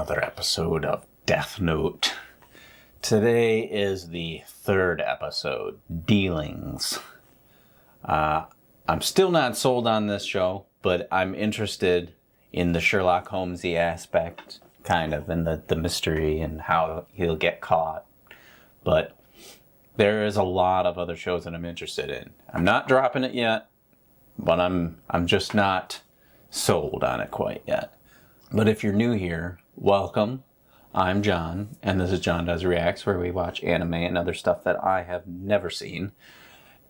another episode of Death Note. Today is the third episode, Dealings. I'm still not sold on this show, but I'm interested in the Sherlock Holmesy aspect, kind of, and the mystery and how he'll get caught. But there is a lot of other shows that I'm interested in. I'm not dropping it yet, but I'm just not sold on it quite yet. But if you're new here, welcome. I'm John, and this is John Does Reacts, where we watch anime and other stuff that I have never seen.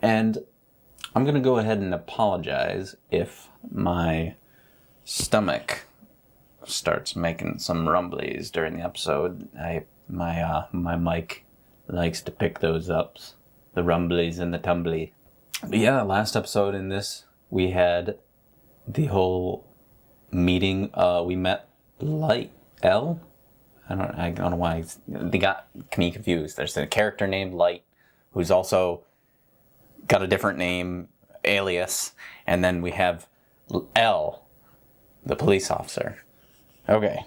And I'm going to go ahead and apologize if my stomach starts making some rumblies during the episode. My mic likes to pick those up, the rumblies and the tumbly. But yeah, last episode in this, we had the whole meeting. We met Light L. I don't know why they got me confused. There's a character named Light who's also got a different name, alias, and then we have L, the police officer. Okay.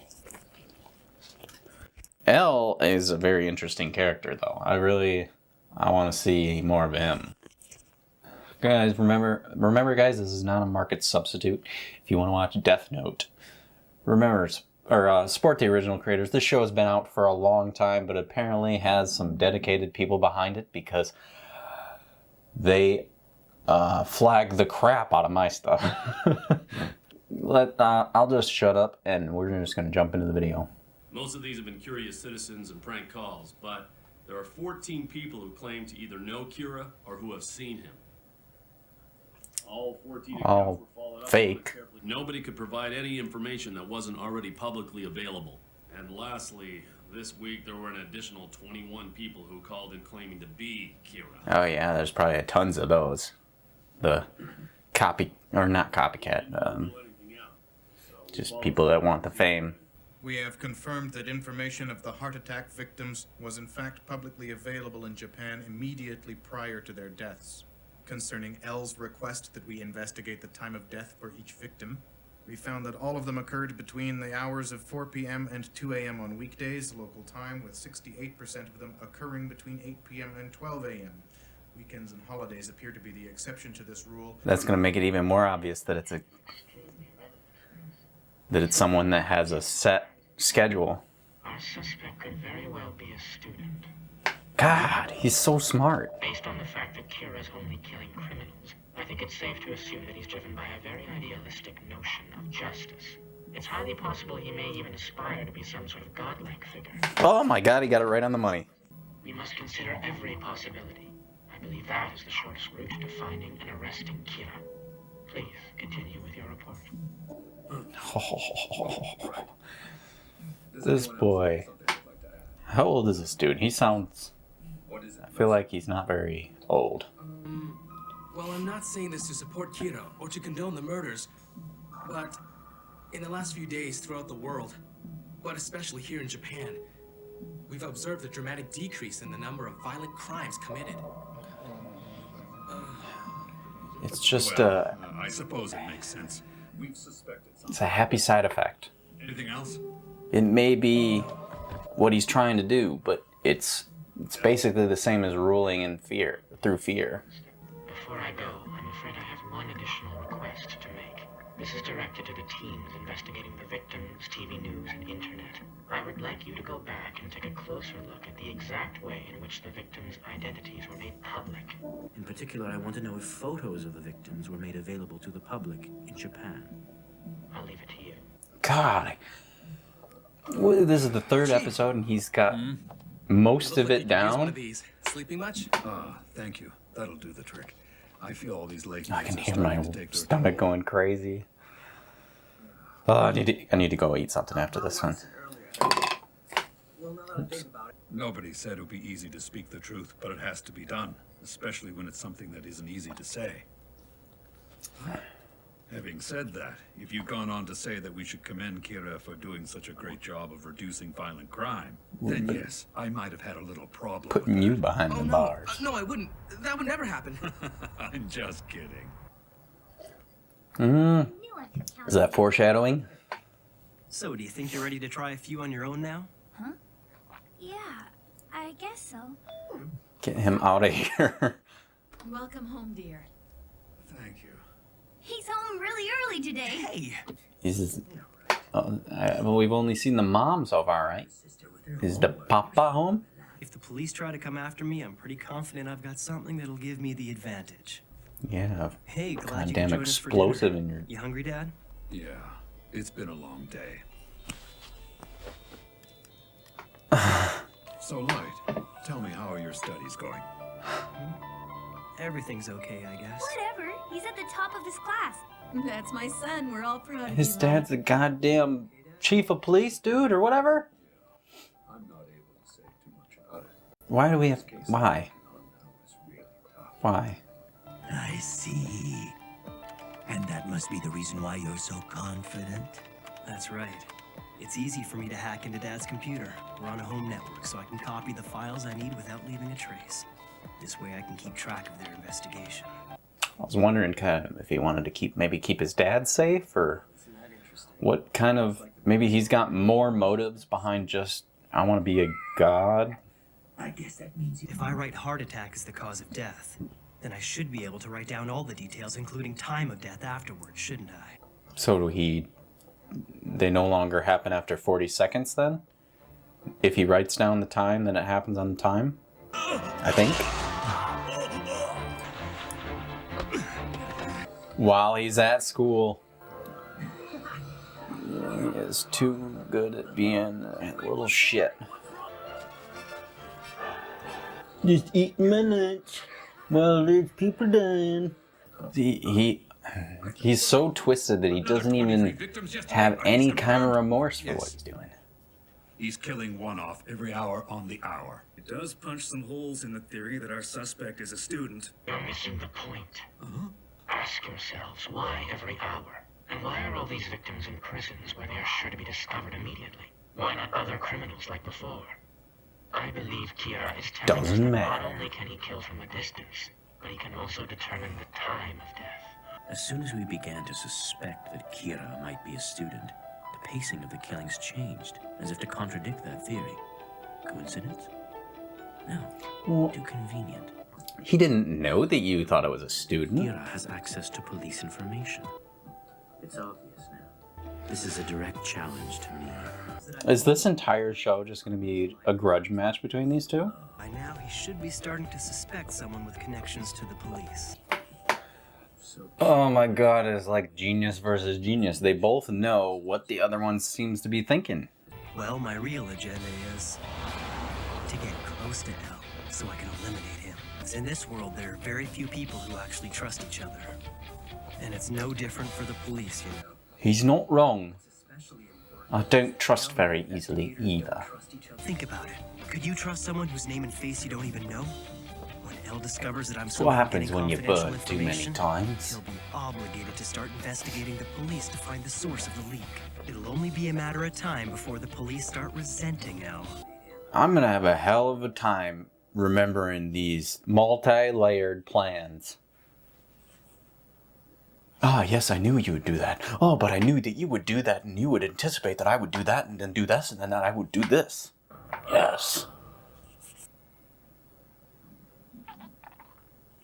L is a very interesting character, though. I want to see more of him. Guys, remember, guys, this is not a market substitute. If you want to watch Death Note, remember, support the original creators. This show has been out for a long time, but apparently has some dedicated people behind it because they flag the crap out of my stuff. I'll just shut up, and we're just going to jump into the video. Most of these have been curious citizens and prank calls, but there are 14 people who claim to either know Kira or who have seen him. All 14 accounts were followed up fake. Nobody could provide any information that wasn't already publicly available. And lastly, this week there were an additional 21 people who called in claiming to be Kira. Oh yeah, there's probably tons of those. The not copycat, just people that want the fame. We have confirmed that information of the heart attack victims was in fact publicly available in Japan immediately prior to their deaths. Concerning L's request that we investigate the time of death for each victim, we found that all of them occurred between the hours of 4 p.m. and 2 a.m. on weekdays, local time, with 68% of them occurring between 8 p.m. and 12 a.m. Weekends and holidays appear to be the exception to this rule. That's going to make it even more obvious that it's someone that has a set schedule. Our suspect could very well be a student. God, he's so smart. Based on the fact that Kira's only killing criminals, I think it's safe to assume that he's driven by a very idealistic notion of justice. It's highly possible he may even aspire to be some sort of godlike figure. Oh my God, he got it right on the money. We must consider every possibility. I believe that is the shortest route to finding and arresting Kira. Please continue with your report. This boy. How old is this dude? He sounds... I feel like he's not very old. Well, I'm not saying this to support Kira or to condone the murders, but in the last few days throughout the world, but especially here in Japan, we've observed a dramatic decrease in the number of violent crimes committed. It's just I suppose it makes sense. We've suspected something. it's a happy side effect. Anything else? It may be what he's trying to do, but it's basically the same as ruling in fear, through fear. Before I go, I'm afraid I have one additional request to make. This is directed to the teams investigating the victims, TV news, and internet. I would like you to go back and take a closer look at the exact way in which the victims' identities were made public. In particular, I want to know if photos of the victims were made available to the public in Japan. I'll leave it to you. God. Well, this is the third episode, and he's got most of it down. One of these. Sleeping much? Thank you. That'll do the trick. I feel all these legs. I can hear my stomach going crazy. I need to go eat something after this one. Nobody said it would be easy to speak the truth, but it has to be done, especially when it's something that isn't easy to say. Having said that, if you've gone on to say that we should commend Kira for doing such a great job of reducing violent crime, then yes, I might have had a little problem Putting with you that. behind the bars. No, I wouldn't. That would never happen. I'm just kidding. Is that foreshadowing? So, do you think you're ready to try a few on your own now? Huh? Yeah, I guess so. Get him out of here. Welcome home, dear. Thank you. He's home really early today. Hey! Well, we've only seen the mom so far, right? Is the papa home? If the police try to come after me, I'm pretty confident I've got something that'll give me the advantage. Yeah. Hey, glad you could Goddamn join us for explosive dinner. in your... You hungry, Dad? Yeah, it's been a long day. So, Light, tell me, how are your studies going? Everything's okay, I guess. Whatever. He's at the top of his class. That's my son. We're all proud of His you, dad's the goddamn chief of police, dude, or whatever? I'm not able to say too much about it. Why do we have... Why? It's really tough. Why? I see. And that must be the reason why you're so confident. That's right. It's easy for me to hack into Dad's computer. We're on a home network, so I can copy the files I need without leaving a trace. This way I can keep track of their investigation. I was wondering kind of if he wanted to maybe keep his dad safe, or what kind of... Maybe he's got more motives behind just, I want to be a god. I guess that means you... If I write heart attack as the cause of death, then I should be able to write down all the details, including time of death afterwards, shouldn't I? So they no longer happen after 40 seconds then? If he writes down the time, then it happens on the time? I think. While he's at school. He is too good at being a little shit. Just eat my lunch while there's people dying. He's so twisted that he doesn't even have any kind of remorse for what he's doing. He's killing one off every hour on the hour. It does punch some holes in the theory that our suspect is a student. You're missing the point. Ask yourselves, why every hour? And why are all these victims in prisons where they are sure to be discovered immediately? Why not other criminals like before? I believe Kira is telling us that not only can he kill from a distance, but he can also determine the time of death. As soon as we began to suspect that Kira might be a student, the pacing of the killings changed, as if to contradict that theory. Coincidence? No. Well, too convenient. He didn't know that you thought it was a student. Kira has access to police information. It's obvious now. This is a direct challenge to me. Is this entire show just going to be a grudge match between these two? By now, he should be starting to suspect someone with connections to the police. Oh my god, it's like genius versus genius. They both know what the other one seems to be thinking. Well, my real agenda is to get close to El so I can eliminate him. In this world, there are very few people who actually trust each other. And it's no different for the police, you know. He's not wrong. I don't trust very easily either. Think about it. Could you trust someone whose name and face you don't even know? When El discovers that I'm That's what happens getting when you confidential burn too many information, times. he'll be obligated to start investigating the police to find the source of the leak. It'll only be a matter of time before the police start resenting El. I'm gonna have a hell of a time remembering these multi-layered plans. Ah, yes, I knew you would do that. Oh, but I knew that you would do that, and you would anticipate that I would do that, and then do this, and then I would do this. Yes.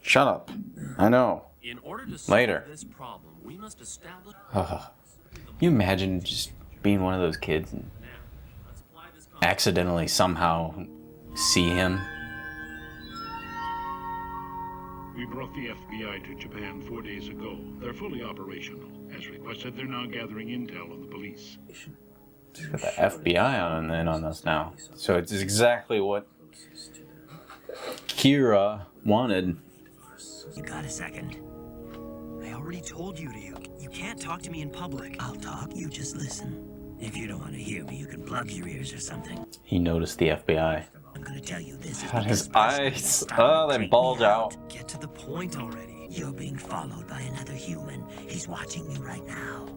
Shut up. I know. In order to solve Later. this problem, we must establish. You imagine just being one of those kids and accidentally somehow see him? We brought the FBI to Japan 4 days ago. They're fully operational. As requested, they're now gathering intel on the police. He's got the FBI on us now. So it's exactly what Kira wanted. You got a second? I already told you you can't talk to me in public. I'll talk, you just listen. If you don't want to hear me, you can plug your ears or something. He noticed the FBI. I'm gonna tell you this is God, his because eyes, oh, they bulge out. Get to the point already. You're being followed by another human. He's watching you right now.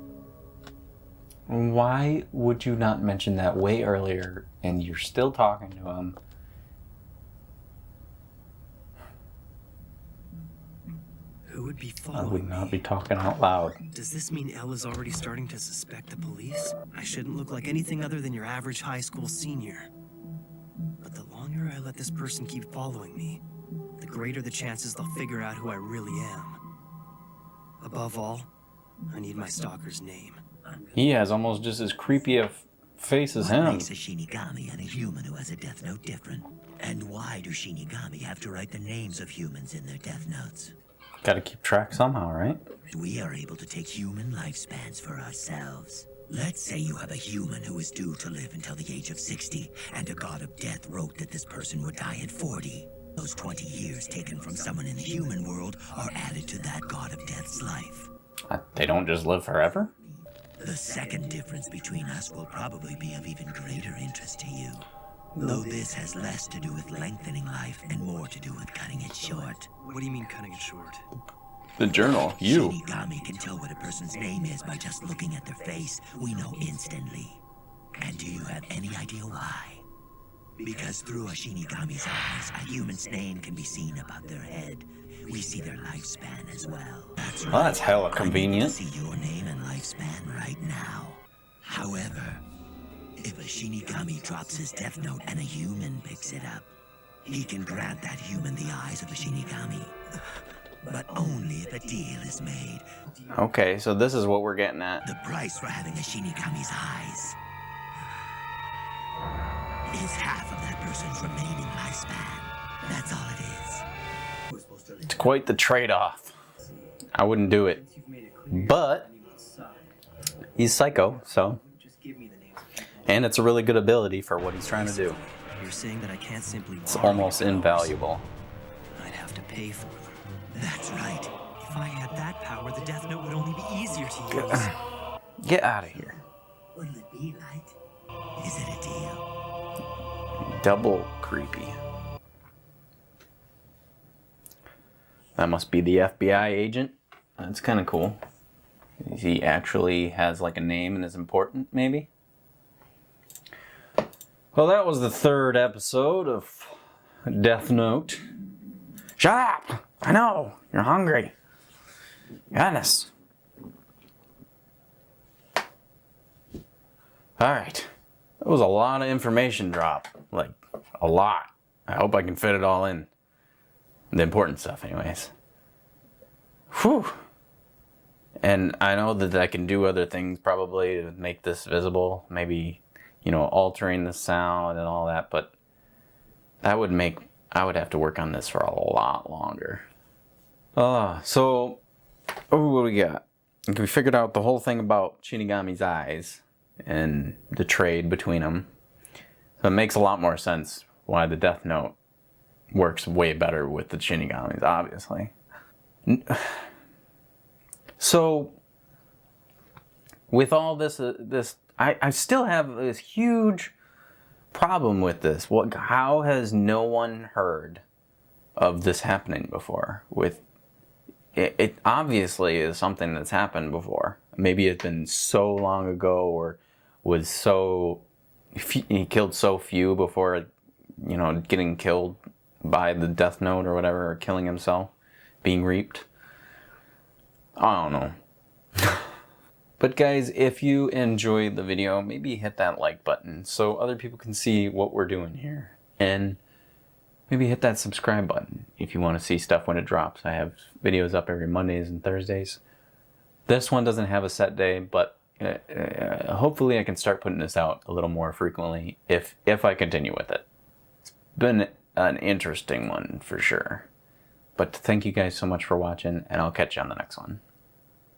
Why would you not mention that way earlier and you're still talking to him? Who would be I following would not me? be talking out loud. Does this mean Elle is already starting to suspect the police? I shouldn't look like anything other than your average high school senior. But the longer I let this person keep following me, the greater the chances they'll figure out who I really am. Above all, I need my stalker's name. He has almost just as creepy a face as What him. makes a Shinigami and a human who has a death note different? And why do Shinigami have to write the names of humans in their death notes? Gotta keep track somehow, right? We are able to take human lifespans for ourselves. Let's say you have a human who is due to live until the age of 60, and a god of death wrote that this person would die at 40. Those 20 years taken from someone in the human world are added to that god of death's life. They don't just live forever? The second difference between us will probably be of even greater interest to you. Though this has less to do with lengthening life and more to do with cutting it short. What do you mean cutting it short? The journal, you. Shinigami can tell what a person's name is by just looking at their face. We know instantly. And do you have any idea why? Because through a Shinigami's eyes, a human's name can be seen above their head. We see their lifespan as well. That's right. Well, that's hella convenient. I need to see your name and lifespan right now. However, if a Shinigami drops his death note and a human picks it up, he can grant that human the eyes of a Shinigami. But only if a deal is made. Okay, so this is what we're getting at. The price for having a Shinigami's eyes is half of that person's remaining lifespan. That's all it is. It's quite the trade-off. I wouldn't do it. But he's psycho, so. And it's a really good ability for what he's trying to do. You're saying that I can't simply It's borrow almost those. invaluable. I'd have to pay for them. That's right. If I had that power, the death note would only be easier to use. Get out of here. What'll it be like? Is it a deal? Double creepy. That must be the FBI agent. That's kind of cool. He actually has like a name and is important, maybe? Well, that was the third episode of Death Note. Shut up! I know! You're hungry. Goodness. Alright. That was a lot of information drop. Like, a lot. I hope I can fit it all in. The important stuff, anyways. Whew. And I know that I can do other things probably to make this visible. Maybe, you know, altering the sound and all that, but that would make, I would have to work on this for a lot longer. So, what do we got? We figured out the whole thing about Shinigami's eyes and the trade between them. So it makes a lot more sense why the Death Note works way better with the Shinigamis, obviously. So, with all this, I still have this huge problem with this. How has no one heard of this happening before? It obviously is something that's happened before. Maybe it's been so long ago, or was so, he killed so few before, you know, getting killed by the Death Note or whatever, or killing himself, being reaped. I don't know. But guys, if you enjoyed the video, maybe hit that like button so other people can see what we're doing here. And maybe hit that subscribe button if you want to see stuff when it drops. I have videos up every Mondays and Thursdays. This one doesn't have a set day, but hopefully I can start putting this out a little more frequently if I continue with it. It's been an interesting one for sure. But thank you guys so much for watching, and I'll catch you on the next one.